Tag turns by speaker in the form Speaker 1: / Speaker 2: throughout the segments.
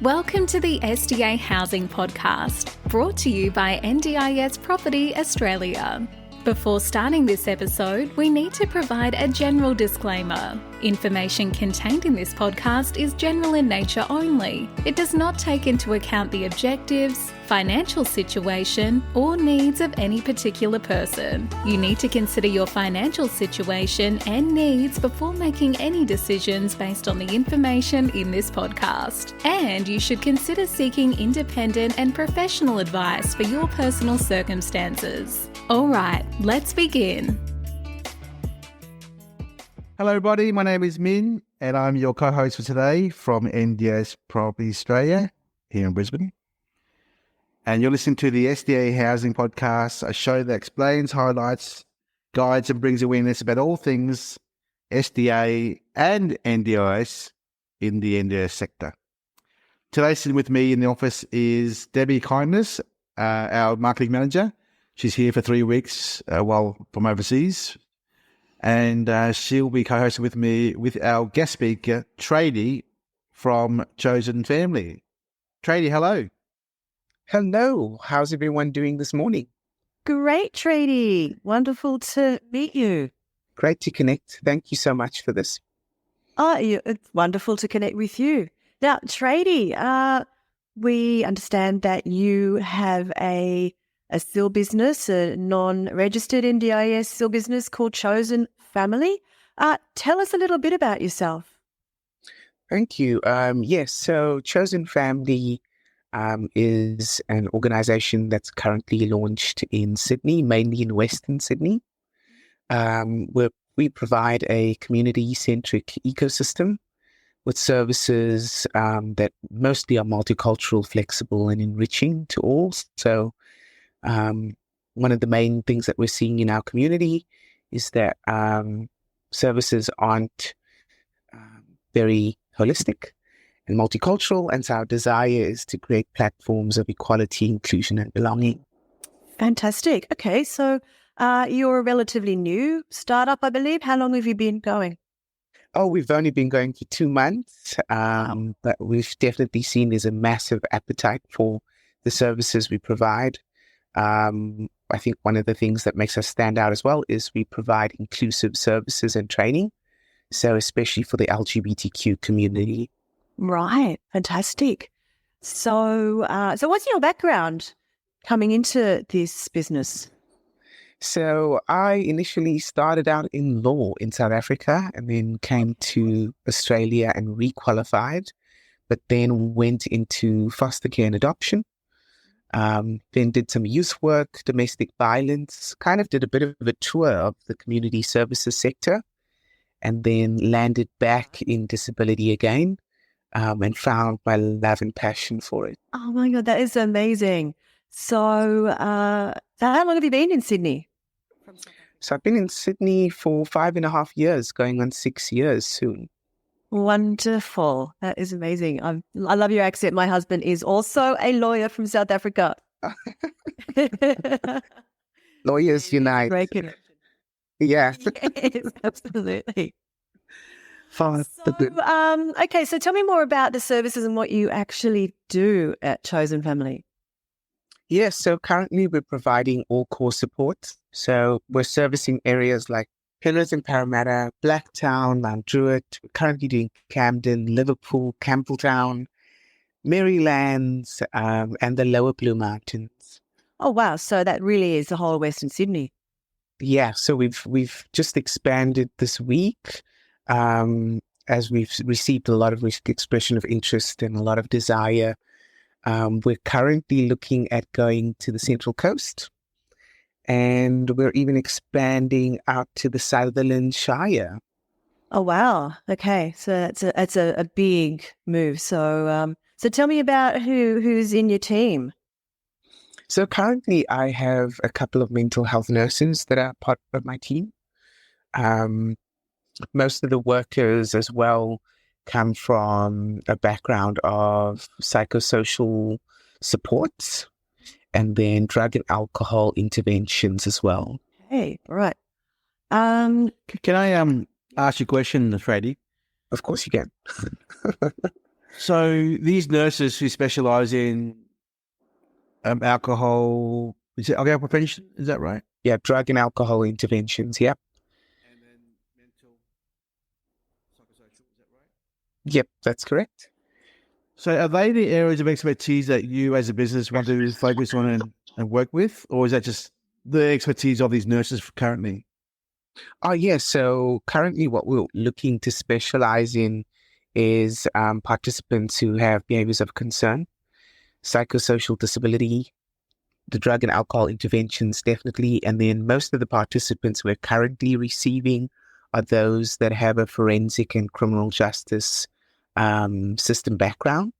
Speaker 1: Welcome to the SDA Housing Podcast, brought to you by NDIS Property Australia. Before starting this episode, we need to provide a general disclaimer. Information contained in this podcast is general in nature only. It does not take into account the objectives, financial situation, or needs of any particular person. You need to consider your financial situation and needs before making any decisions based on the information in this podcast. And you should consider seeking independent and professional advice for your personal circumstances. All right, let's begin.
Speaker 2: Hello everybody, my name is Min and I'm your co-host for today from NDIS Property Australia here in Brisbane. And you're listening to the SDA Housing Podcast, a show that explains, highlights, guides and brings awareness about all things SDA and NDIS in the NDIS sector. Today sitting with me in the office is Debbie Kindness, our marketing manager. She's here for 3 weeks from overseas. And she'll be co-hosting with me with our guest speaker, Traidy from Chosen Family. Traidy, hello.
Speaker 3: Hello. How's everyone doing this morning?
Speaker 4: Great, Traidy. Wonderful to meet you.
Speaker 3: Great to connect. Thank you so much for this.
Speaker 4: It's wonderful to connect with you. Now, Traidy, we understand that you have a still business, a non-registered NDIS still business called Chosen Family. Tell us a little bit about yourself.
Speaker 3: Thank you. Yes, so Chosen Family is an organization that's currently launched in Sydney, mainly in Western Sydney. We provide a community-centric ecosystem with services that mostly are multicultural, flexible, and enriching to all. So one of the main things that we're seeing in our community is that services aren't very holistic and multicultural, and so our desire is to create platforms of equality, inclusion, and belonging.
Speaker 4: Fantastic. Okay, so you're a relatively new startup, I believe. How long have you been going?
Speaker 3: Oh, we've only been going for 2 months, but we've definitely seen there's a massive appetite for the services we provide. I think one of the things that makes us stand out as well is we provide inclusive services and training, so especially for the LGBTQ community.
Speaker 4: Right, fantastic. So what's your background coming into this business?
Speaker 3: So I initially started out in law in South Africa and then came to Australia and requalified, but then went into foster care and adoption. Then did some youth work, domestic violence, kind of did a bit of a tour of the community services sector, and then landed back in disability again, and found my love and passion for it.
Speaker 4: Oh my God, that is amazing. So how long have you been in Sydney?
Speaker 3: So I've been in Sydney for 5.5 years, going on 6 years soon.
Speaker 4: Wonderful. That is amazing. I love your accent. My husband is also a lawyer from South Africa.
Speaker 3: Lawyers unite.
Speaker 4: Great connection.
Speaker 3: Yeah.
Speaker 4: Yes, absolutely.
Speaker 3: Fine.
Speaker 4: Okay, so tell me more about the services and what you actually do at Chosen Family.
Speaker 3: Yes, so currently we're providing all core support. So we're servicing areas like Penrith and Parramatta, Blacktown, Mount Druitt. We're currently doing Camden, Liverpool, Campbelltown, Marylands, and the Lower Blue Mountains.
Speaker 4: Oh, wow. So that really is the whole of Western Sydney.
Speaker 3: Yeah, so we've just expanded this week as we've received a lot of expression of interest and a lot of desire. We're currently looking at going to the Central Coast, and we're even expanding out to the Sutherland Shire.
Speaker 4: Oh, wow. Okay. So that's a big move. So tell me about who's in your team.
Speaker 3: So currently I have a couple of mental health nurses that are part of my team. Most of the workers as well come from a background of psychosocial supports and then drug and alcohol interventions as well.
Speaker 4: Hey, right.
Speaker 2: Can I ask you a question, Traidy?
Speaker 3: Of course you can.
Speaker 2: So these nurses who specialise in alcohol, is it alcohol prevention? Is that right?
Speaker 3: Yeah, drug and alcohol interventions. Yep.
Speaker 2: And then mental, psychosocial, is that right?
Speaker 3: Yep, that's correct.
Speaker 2: So are they the areas of expertise that you as a business want to focus on and work with? Or is that just the expertise of these nurses currently?
Speaker 3: Oh, yeah. So currently what we're looking to specialize in is participants who have behaviors of concern, psychosocial disability, the drug and alcohol interventions, definitely. And then most of the participants we're currently receiving are those that have a forensic and criminal justice system background.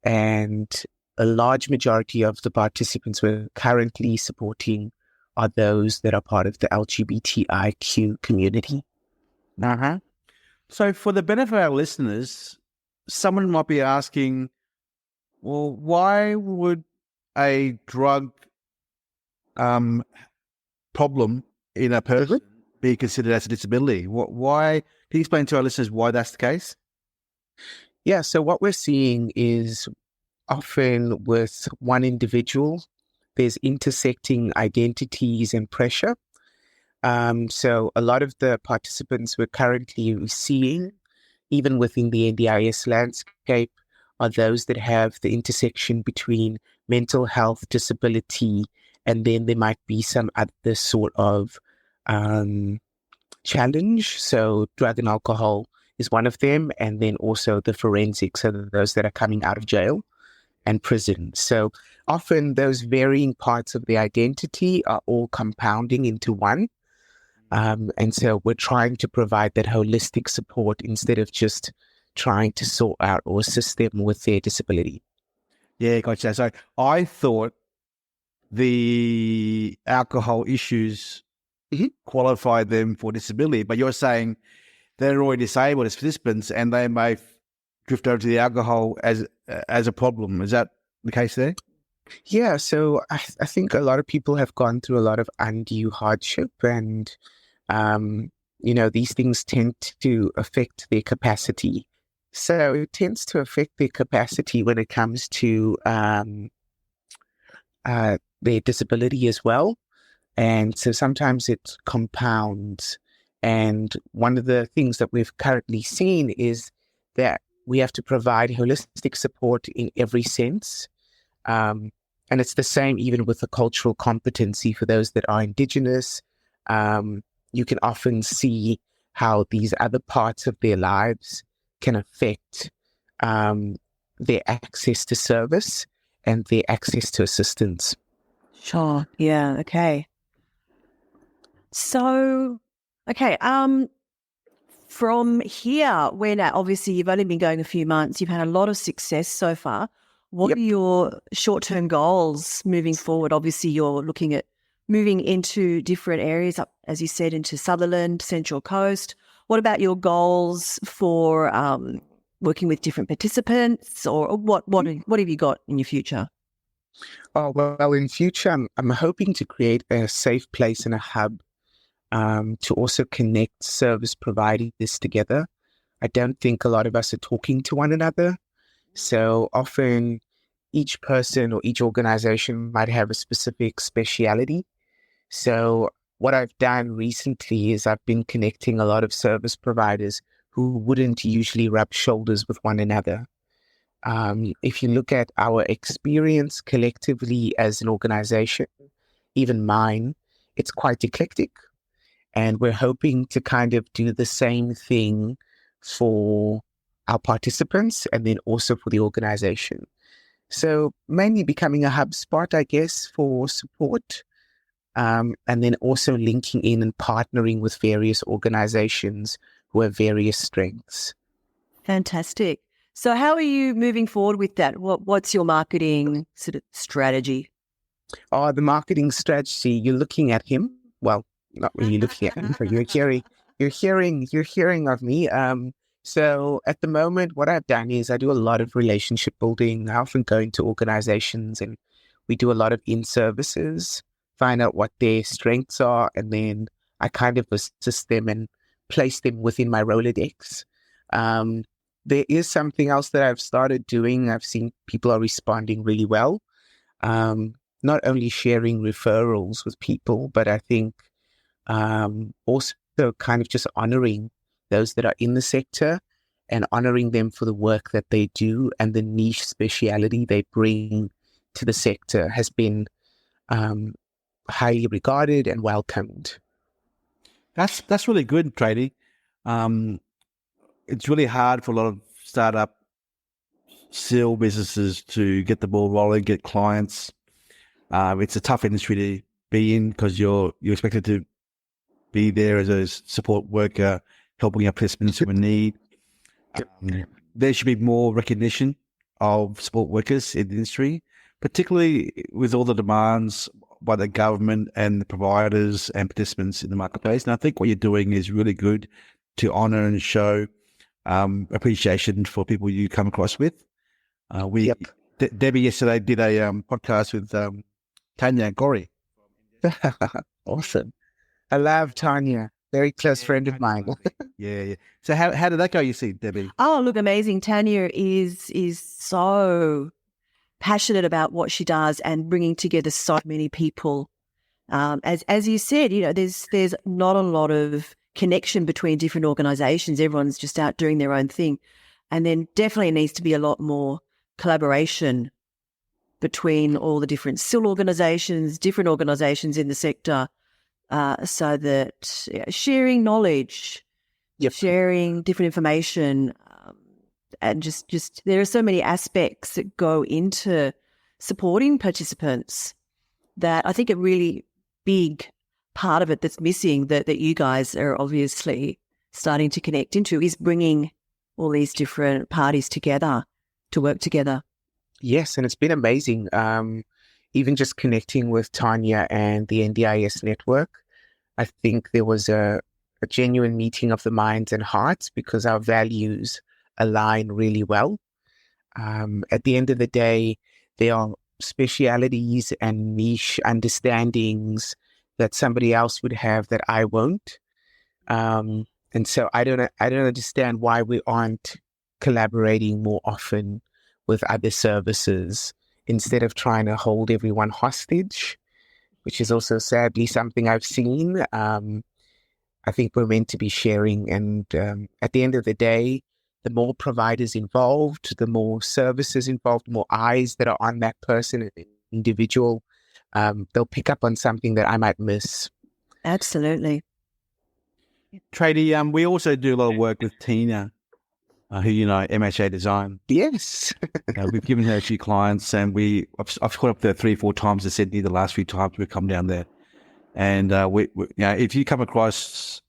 Speaker 3: And a large majority of the participants we're currently supporting are those that are part of the LGBTIQ community.
Speaker 2: Uh-huh. So for the benefit of our listeners, someone might be asking, well, why would a drug problem in a person be considered as a disability? Why? Can you explain to our listeners why that's the case?
Speaker 3: Yeah, so what we're seeing is often with one individual, there's intersecting identities and pressure. So a lot of the participants we're currently seeing, even within the NDIS landscape, are those that have the intersection between mental health, disability, and then there might be some other sort of challenge. So drug and alcohol is one of them, and then also the forensics, so those that are coming out of jail and prison. So often those varying parts of the identity are all compounding into one. And so we're trying to provide that holistic support instead of just trying to sort out or assist them with their disability.
Speaker 2: Yeah, gotcha. So I thought the alcohol issues qualified them for disability, but you're saying they're already disabled as participants and they may drift over to the alcohol as a problem. Is that the case there?
Speaker 3: Yeah, so I think a lot of people have gone through a lot of undue hardship and, these things tend to affect their capacity. So it tends to affect their capacity when it comes to their disability as well. And so sometimes it compounds. And one of the things that we've currently seen is that we have to provide holistic support in every sense. And it's the same even with the cultural competency for those that are Indigenous. You can often see how these other parts of their lives can affect their access to service and their access to assistance.
Speaker 4: Sure. Yeah. Okay. So, okay. From here, when obviously you've only been going a few months, you've had a lot of success so far. What are your short-term goals moving forward? Obviously, you're looking at moving into different areas, up, as you said, into Sutherland, Central Coast. What about your goals for working with different participants, or what have you got in your future?
Speaker 3: Oh, well, in future, I'm hoping to create a safe place and a hub to also connect service providers together. I don't think a lot of us are talking to one another. So often each person or each organization might have a specific speciality. So what I've done recently is I've been connecting a lot of service providers who wouldn't usually rub shoulders with one another. If you look at our experience collectively as an organization, even mine, it's quite eclectic. And we're hoping to kind of do the same thing for our participants and then also for the organization. So mainly becoming a hub spot, I guess, for support. And then also linking in and partnering with various organizations who have various strengths.
Speaker 4: Fantastic. So how are you moving forward with that? What's your marketing sort of strategy?
Speaker 3: Oh, the marketing strategy, you're looking at him. Well, not really looking at him, but you're hearing of me. So at the moment, what I've done is I do a lot of relationship building. I often go into organizations and we do a lot of in-services, find out what their strengths are, and then I kind of assist them and place them within my Rolodex. there is something else that I've started doing. I've seen people are responding really well. Not only sharing referrals with people, but I think also kind of just honoring those that are in the sector and honoring them for the work that they do and the niche speciality they bring to the sector has been highly regarded and welcomed.
Speaker 2: That's really good, Traidy. It's really hard for a lot of startup SEAL businesses to get the ball rolling, get clients. It's a tough industry to be in because you're expected to be there as a support worker, helping our participants who are in need. There should be more recognition of support workers in the industry, particularly with all the demands by the government and the providers and participants in the marketplace. And I think what you're doing is really good to honour and show appreciation for people you come across with. Debbie yesterday did a podcast with Tanya Gori.
Speaker 3: Awesome. I love Tanya. Very close friend of mine.
Speaker 2: Yeah. So how did that go, you see, Debbie?
Speaker 4: Oh, look, amazing. Tanya is so passionate about what she does and bringing together so many people. As you said, there's not a lot of connection between different organisations. Everyone's just out doing their own thing. And then definitely needs to be a lot more collaboration between all the different SIL organisations, different organisations in the sector, so that sharing knowledge, sharing different information, and just there are so many aspects that go into supporting participants that I think a really big part of it that's missing that you guys are obviously starting to connect into is bringing all these different parties together to work together.
Speaker 3: Yes, and it's been amazing. Even just connecting with Tanya and the NDIS network, I think there was a genuine meeting of the minds and hearts because our values align really well. At the end of the day, there are specialities and niche understandings that somebody else would have that I won't. And so I don't understand why we aren't collaborating more often with other services instead of trying to hold everyone hostage, which is also sadly something I've seen. I think we're meant to be sharing. And at the end of the day, the more providers involved, the more services involved, more eyes that are on that person, an individual, they'll pick up on something that I might miss.
Speaker 4: Absolutely.
Speaker 2: Traidy, we also do a lot of work with Tina, who MHA Design. Yes. We've given her a few clients, and I've caught up there 3 or 4 times to Sydney the last few times we've come down there. And if you come across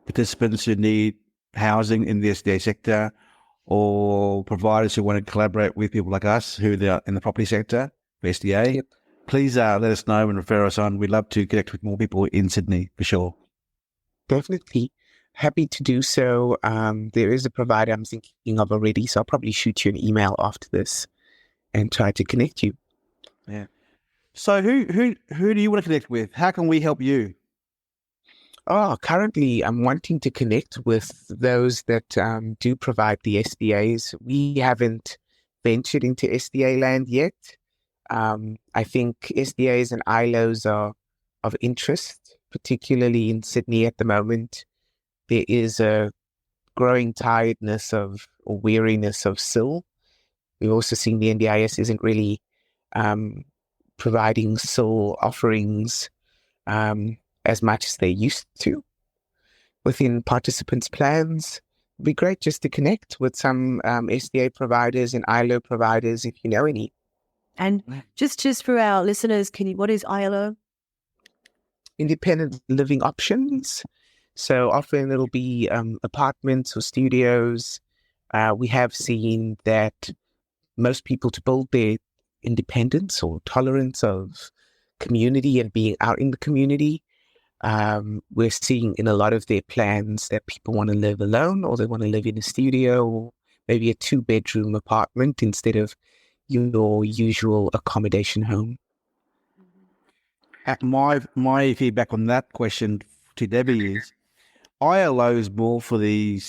Speaker 2: participants who need housing in the SDA sector or providers who want to collaborate with people like us who are in the property sector for SDA, please let us know and refer us on. We'd love to connect with more people in Sydney for sure.
Speaker 3: Definitely. Happy to do so. There is a provider I'm thinking of already, so I'll probably shoot you an email after this and try to connect you.
Speaker 2: Yeah. So who do you want to connect with? How can we help you?
Speaker 3: Oh, currently I'm wanting to connect with those that do provide the SDAs. We haven't ventured into SDA land yet. I think SDAs and ILOs are of interest, particularly in Sydney at the moment. There is a growing tiredness or weariness of SIL. We've also seen the NDIS isn't really providing SIL offerings as much as they used to within participants' plans. It'd be great just to connect with some SDA providers and ILO providers if you know any.
Speaker 4: And just for our listeners, what is ILO?
Speaker 3: Independent living options. So often it'll be apartments or studios. We have seen that most people, to build their independence or tolerance of community and being out in the community, we're seeing in a lot of their plans that people want to live alone or they want to live in a studio or maybe a 2-bedroom apartment instead of your usual accommodation home.
Speaker 2: My feedback on that question to Debbie is ILO is more for the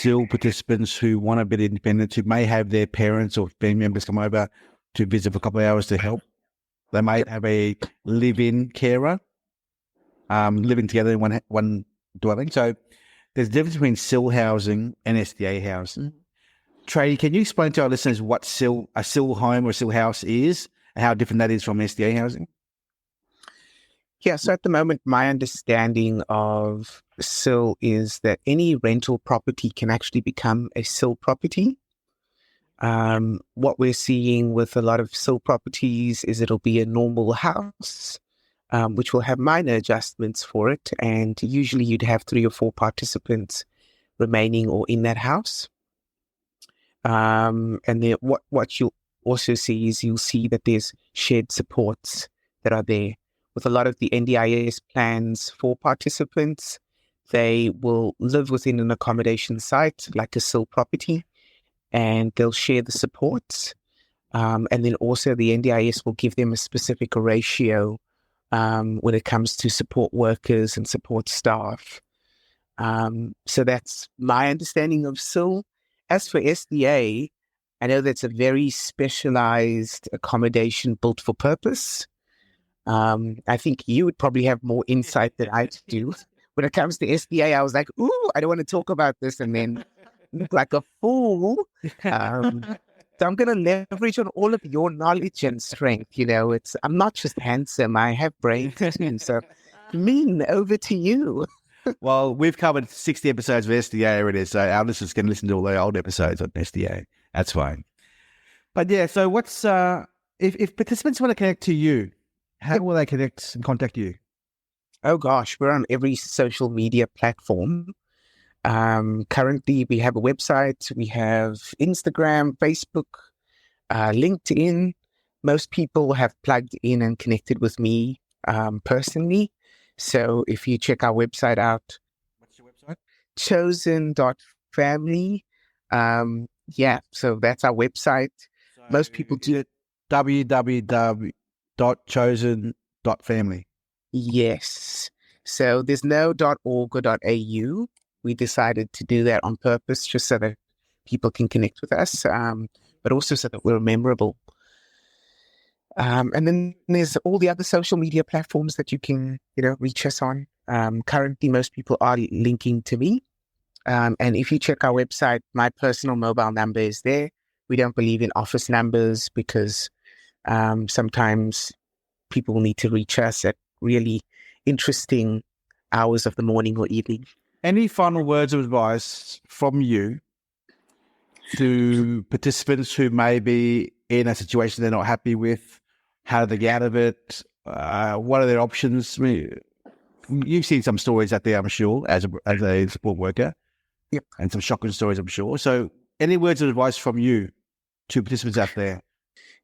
Speaker 2: SIL participants who want a bit of independence, who may have their parents or family members come over to visit for a couple of hours to help. They might have a live-in carer, living together in one dwelling. So there's a difference between SIL housing and SDA housing. Traidy, can you explain to our listeners what a SIL home or a SIL house is and how different that is from SDA housing?
Speaker 3: Yeah, so at the moment, my understanding of SIL is that any rental property can actually become a SIL property. What we're seeing with a lot of SIL properties is it'll be a normal house, which will have minor adjustments for it. And usually you'd have 3 or 4 participants remaining or in that house. And then what you'll also see is you'll see that there's shared supports that are there. With a lot of the NDIS plans for participants, they will live within an accommodation site like a SIL property, and they'll share the supports. And then also the NDIS will give them a specific ratio when it comes to support workers and support staff. So that's my understanding of SIL. As for SDA, I know that's a very specialized accommodation built for purpose. I think you would probably have more insight than I do. When it comes to SDA, I was like, ooh, I don't want to talk about this and then look like a fool. So I'm going to leverage on all of your knowledge and strength. I'm not just handsome, I have brains too. So, Min, over to you.
Speaker 2: Well, we've covered 60 episodes of SDA already, so our listeners can listen to all the old episodes on SDA. That's fine. But yeah, so what's if participants want to connect to you, how will they connect and contact you?
Speaker 3: Oh gosh, we're on every social media platform. Currently, we have a website, we have Instagram, Facebook, LinkedIn. Most people have plugged in and connected with me personally. So if you check our website out,
Speaker 2: what's your website?
Speaker 3: chosen.family. So that's our website.
Speaker 2: So
Speaker 3: most people do
Speaker 2: www.chosen.family.
Speaker 3: Yes. So there's no .org or .au. We decided to do that on purpose just so that people can connect with us, but also so that we're memorable. And then there's all the other social media platforms that you can, reach us on. Currently, most people are linking to me. And if you check our website, my personal mobile number is there. We don't believe in office numbers because sometimes people need to reach us at really interesting hours of the morning or evening.
Speaker 2: Any final words of advice from you to participants who may be in a situation they're not happy with? How do they get out of it? What are their options? I mean, you've seen some stories out there, I'm sure, as a support worker.
Speaker 3: Yep.
Speaker 2: And some shocking stories, I'm sure. So any words of advice from you to participants out there?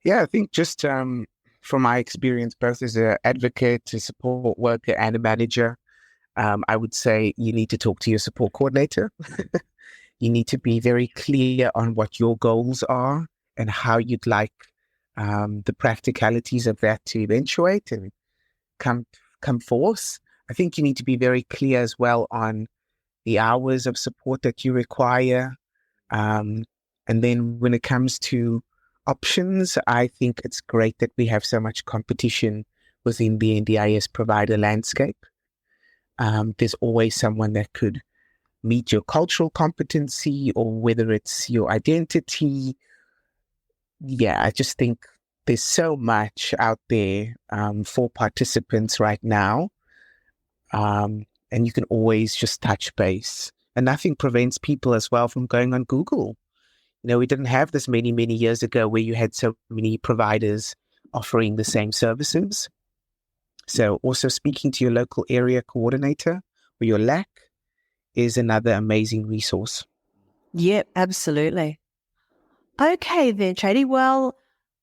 Speaker 3: Yeah, I think just from my experience, both as an advocate, a support worker, and a manager, I would say you need to talk to your support coordinator. You need to be very clear on what your goals are and how you'd like the practicalities of that to eventuate and come forth. I think you need to be very clear as well on the hours of support that you require. And then when it comes to options, I think it's great that we have so much competition within the NDIS provider landscape. There's always someone that could meet your cultural competency or whether it's your identity. Yeah, I just think there's so much out there for participants right now. And you can always just touch base. And nothing prevents people as well from going on Google. We didn't have this many, many years ago where you had so many providers offering the same services. So also speaking to your local area coordinator or your LAC is another amazing resource.
Speaker 4: Yep, absolutely. Okay then, Traidy. Well,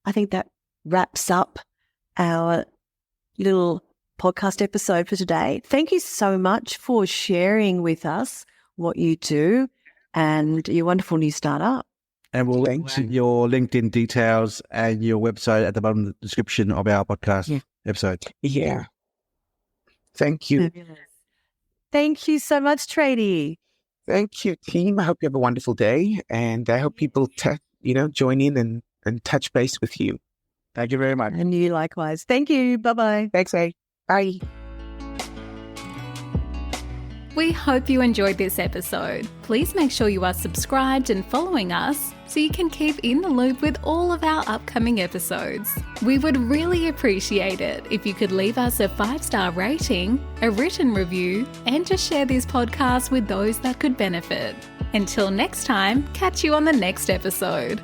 Speaker 4: I think that wraps up our little podcast episode for today. Thank you so much for sharing with us what you do and your wonderful new startup.
Speaker 2: And we'll link your LinkedIn details and your website at the bottom of the description of our podcast episode.
Speaker 3: Yeah. Thank you.
Speaker 4: Thank you so much, Traidy.
Speaker 3: Thank you, team. I hope you have a wonderful day, and I hope people, join in and touch base with you.
Speaker 2: Thank you very much.
Speaker 4: And you likewise. Thank you. Bye-bye.
Speaker 3: Thanks, A. Bye.
Speaker 1: We hope you enjoyed this episode. Please make sure you are subscribed and following us so you can keep in the loop with all of our upcoming episodes. We would really appreciate it if you could leave us a 5-star rating, a written review, and to share this podcast with those that could benefit. Until next time, catch you on the next episode.